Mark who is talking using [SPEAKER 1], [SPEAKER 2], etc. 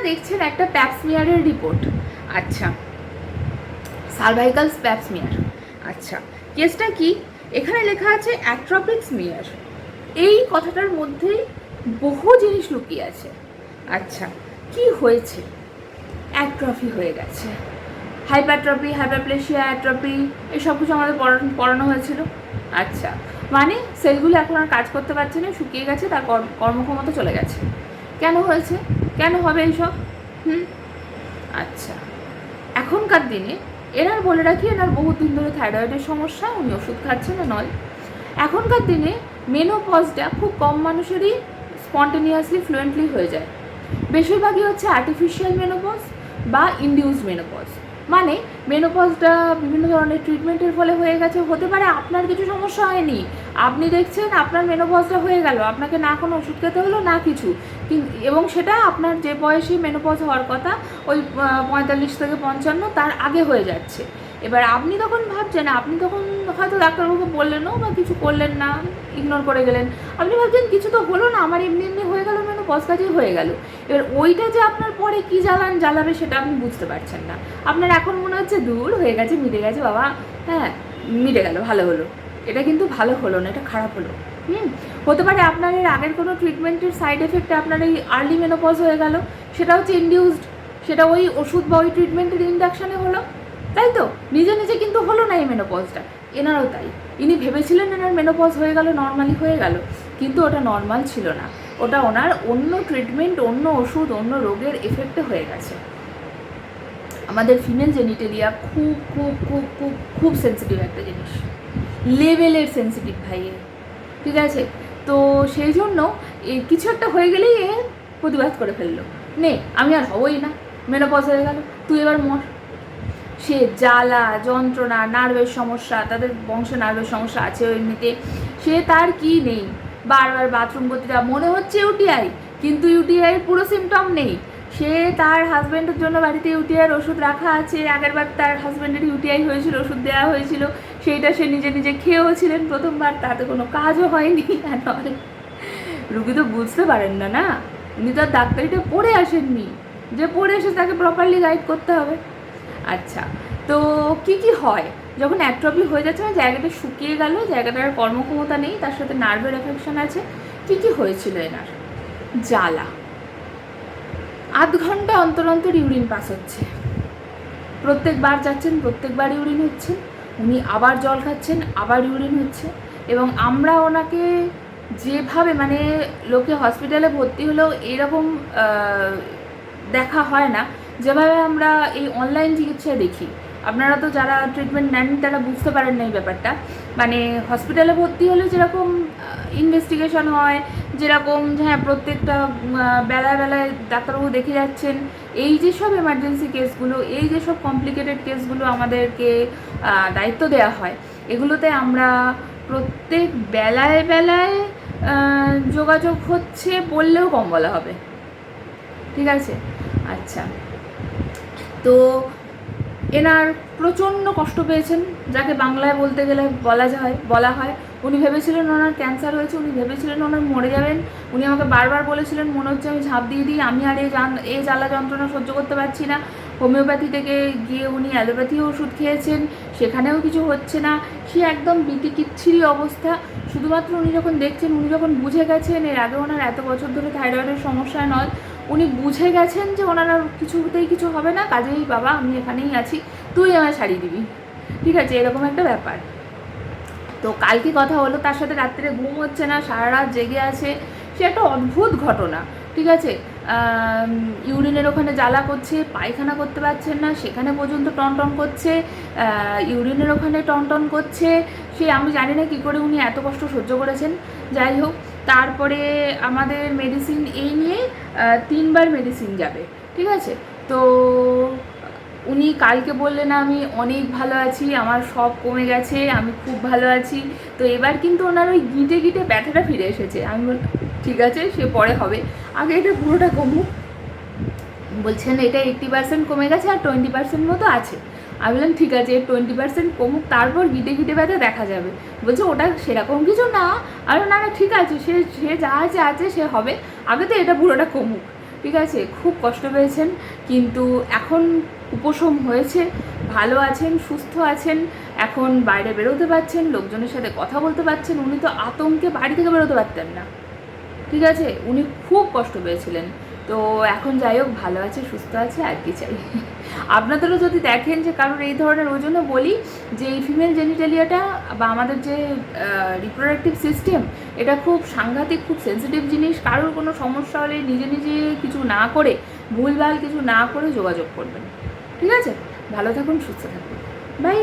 [SPEAKER 1] দেখছেন একটা প্যাপসমিয়ারের রিপোর্ট। আচ্ছা, সার্ভাইকাল প্যাপসমিয়ার। আচ্ছা, কেসটা কি? এখানে লেখা আছে অ্যাট্রপিক স্মিয়ার। এই কথাটার মধ্যেই বহু জিনিস লুকিয়ে আছে। আচ্ছা, কি হয়েছে? অ্যাট্রফি হয়ে গেছে, হাইপারট্রফি, হাইপারপ্লেশিয়া, অ্যাট্রফি, এসব কিছু আমাদের পড়ানো হয়েছিল। আচ্ছা, মানে সেলগুলো এখন আর কাজ করতে পারছে না, শুকিয়ে গেছে, তার কর্মক্ষমতা চলে গেছে। কেন হয়েছে? কেন হবে এইসব? আচ্ছা, এখনকার দিনে এনার বলে রাখি, এনার বহুদিন ধরে থাইরয়েডের সমস্যা, উনি ওষুধ খাচ্ছেন না নয়। এখনকার দিনে মেনোপজটা খুব কম মানুষেরই স্পন্টেনিয়াসলি ফ্লুয়েন্টলি হয়ে যায়। বেশিরভাগই হচ্ছে আর্টিফিশিয়াল মেনোপজ বা ইনডিউসড মেনোপজ। মানে মেনোপজটা বিভিন্ন ধরনের ট্রিটমেন্টের ফলে হয়ে গেছে। হতে পারে আপনার কিছু সমস্যা হয়নি, আপনি দেখছেন আপনার মেনোপজটা হয়ে গেল, আপনাকে না কোনো ওষুধ খেতে হলো না কিছু, এবং সেটা আপনার যে বয়সে মেনোপজ হওয়ার কথা ওই 45 থেকে 55 তার আগে হয়ে যাচ্ছে। এবার আপনি তখন ভাবছেন, আপনি তখন হয়তো ডাক্তারবাবুকে বললেনও বা কিছু করলেন না, ইগনোর করে গেলেন, আপনি ভাবছেন কিছু তো হলো না, আমার এমনি এমনি হয়ে গেল, মেনোপজ কাজেই হয়ে গেল। এবার ওইটা যে আপনার পরে কী জ্বালাবে সেটা আপনি বুঝতে পারছেন না। আপনার এখন মনে হচ্ছে দূর হয়ে গেছে, মিটে গেছে বাবা, হ্যাঁ মিটে গেল, ভালো হলো। এটা কিন্তু ভালো হলো না, এটা খারাপ হলো। হতে পারে আপনার এর আগের কোনো ট্রিটমেন্টের সাইড এফেক্টে আপনার এই আর্লি মেনোপজ হয়ে গেল, সেটা হচ্ছে ইনডিউসড, সেটা ওই ওষুধ বা ওই ট্রিটমেন্টের ইন্ডাকশানে হলো, তাই তো? নিজে নিজে কিন্তু হলো না এই মেনোপজটা। এনারও তাই, ইনি ভেবেছিলেন এনার মেনোপজ হয়ে গেল, নর্মালি হয়ে গেল, কিন্তু ওটা নর্মাল ছিল না, ওটা ওনার অন্য ট্রিটমেন্ট, অন্য ওষুধ, অন্য রোগের এফেক্টে হয়ে গেছে। আমাদের ফিমেল জেনিটেরিয়া খুব খুব খুব খুব খুব সেন্সিটিভ একটা জিনিস, লেভেলের সেন্সিটিভ ভাইয়ে, ঠিক আছে? তো সেই জন্য কিছু একটা হয়ে গেলেই প্রতিবাদ করে ফেললো, নে আমি আর হবই না, মেনোপজ হয়ে গেল, তুই এবার মর। সে জ্বালা যন্ত্রণা, নার্ভের সমস্যা, তাদের বংশে নার্ভের সমস্যা আছে এমনিতে, সে তার কি নেই, বারবার বাথরুম করতে যাওয়া, মনে হচ্ছে ইউটিআই, কিন্তু ইউটিআইয়ের পুরো সিমটম নেই। সে তার হাজব্যান্ডের জন্য বাড়িতে ইউটিআইয়ের ওষুধ রাখা আছে, আগেরবার তার হাজব্যান্ডের ইউটিআই হয়েছিল, ওষুধ দেওয়া হয়েছিল, সেইটা সে নিজে নিজে খেয়েও ছিলেন প্রথমবার, তাতে কোনো কাজও হয়নি। রুগী তো বুঝতে পারেন না, না উনি তো আর ডাক্তারিটা পড়ে আসেননি যে পড়ে এসে তাকে প্রপারলি গাইড করতে হবে। আচ্ছা, তো কি কি হয় যখন অ্যাট্রফি হয়ে যাচ্ছে, মানে জায়গাটা শুকিয়ে গেল, জায়গাটার কর্মক্ষমতা নেই, তার সাথে নার্ভের এফেকশন আছে? কি কি হয়েছিল এনার? জ্বালা, আধ ঘন্টা অন্তর অন্তর ইউরিন পাস হচ্ছে, প্রত্যেকবার যাচ্ছেন প্রত্যেকবার ইউরিন হচ্ছে, উনি আবার জল খাচ্ছেন আবার ইউরিন হচ্ছে, এবং আমরা ওনাকে যেভাবে, মানে লোকে হসপিটালে ভর্তি হলেও এরকম দেখা হয় না যেভাবে আমরা এই অনলাইন চিকিৎসায় দেখি। আপনারা তো যারা ট্রিটমেন্ট নেন তারা বুঝতে পারেন না এই ব্যাপারটা। মানে হসপিটালে ভর্তি হলে যেরকম ইনভেস্টিগেশন হয়, যেরকম হ্যাঁ প্রত্যেকটা বেলায় বেলায় ডাক্তারবাবু দেখে যাচ্ছেন, এই যেসব এমার্জেন্সি কেসগুলো, এই যেসব কমপ্লিকেটেড কেসগুলো আমাদেরকে দায়িত্ব দেওয়া হয়, এগুলোতে আমরা প্রত্যেক বেলায় বেলায় যোগাযোগ হচ্ছে বললেও কম বলা হবে, ঠিক আছে? আচ্ছা, তো এনার প্রচণ্ড কষ্ট পেয়েছেন, যাকে বাংলায় বলতে গেলে বলা হয় উনি ভেবেছিলেন ওনার ক্যান্সার হয়েছে, উনি ভেবেছিলেন ওনার মরে যাবেন। উনি আমাকে বারবার বলেছিলেন মনে হচ্ছে আমি ঝাঁপ দিয়ে দিই, আমি আর এই জ্বালা যন্ত্রণা সহ্য করতে পারছি না। হোমিওপ্যাথি থেকে গিয়ে উনি অ্যালোপ্যাথি ওষুধ খেয়েছেন, সেখানেও কিছু হচ্ছে না, সে একদম বিতিকিচ্ছিরি অবস্থা। শুধুমাত্র উনি যখন দেখছেন, উনি যখন বুঝে গেছেন, এর আগে ওনার এত বছর ধরে থাইরয়েডের সমস্যা নয়, উনি বুঝে গেছেন যে ওনার কিছুতেই কিছু হবে না, কাজেই বাবা আমি এখানেই আছি, তুই আমায় ছাড়িয়ে দিবি, ঠিক আছে, এরকম একটা ব্যাপার। তো কালকে কথা হলো, তার সাথে রাত্রে ঘুম হচ্ছে না, সারা রাত জেগে আছে, সে একটা অদ্ভুত ঘটনা, ঠিক আছে? ইউরিনের ওখানে জ্বালা করছে, পায়খানা করতে পারছেন না, সেখানে পর্যন্ত টনটন করছে, ইউরিনের ওখানে টনটন করছে, সে আমি জানি না কী করে উনি এত কষ্ট সহ্য করেছেন। যাই হোক, তারপরে আমাদের মেডিসিন এই নিয়ে 3বার মেডিসিন যাবে, ঠিক আছে? তো উনি কালকে বললেন আমি অনেক ভালো আছি, আমার সব কমে গেছে, আমি খুব ভালো আছি। তো এবার কিন্তু ওনার ওই গিঁটে গিঁটে ব্যথাটা ফিরে এসেছে। আমি ঠিক আছে, সে পরে হবে, আগে এটা পুরোটা কমুক। বলছেন এটা 80% কমে গেছে আর 20% মতো আছে। আমি বললাম ঠিক আছে, 20% কমুক, তারপর গিঁটে গিঁটে ব্যথা দেখা যাবে। বলছে ওটা সেরকম কিছু না। আর না না ঠিক আছে, সে যা আছে সে হবে, আগে তো এটা পুরোটা কমুক। ঠিক আছে, খুব কষ্ট পেয়েছেন, কিন্তু এখন উপশম হয়েছে, ভালো আছেন, সুস্থ আছেন, এখন বাইরে বেরোতে পারছেন, লোকজনের সাথে কথা বলতে পারছেন। উনি তো আতঙ্কে বাড়ি থেকে বেরোতে পারতেন না, ঠিক আছে, উনি খুব কষ্ট পেয়েছিলেন। তো এখন যাই হোক ভালো আছে, সুস্থ আছে, আর কি চাই। আপনাদেরও যদি দেখেন যে কারোর এই ধরনের, ওই জন্য বলি যে এই ফিমেল জেনিটালিয়াটা বা আমাদের যে রিপ্রোডাক্টিভ সিস্টেম, এটা খুব সাংঘাতিক, খুব সেন্সিটিভ জিনিস। কারোর কোনো সমস্যা হলে নিজে নিজে কিছু না করে, ভুলভাল কিছু না করে যোগাযোগ করবেন, ঠিক আছে? ভালো থাকুন, সুস্থ থাকুন, বাই।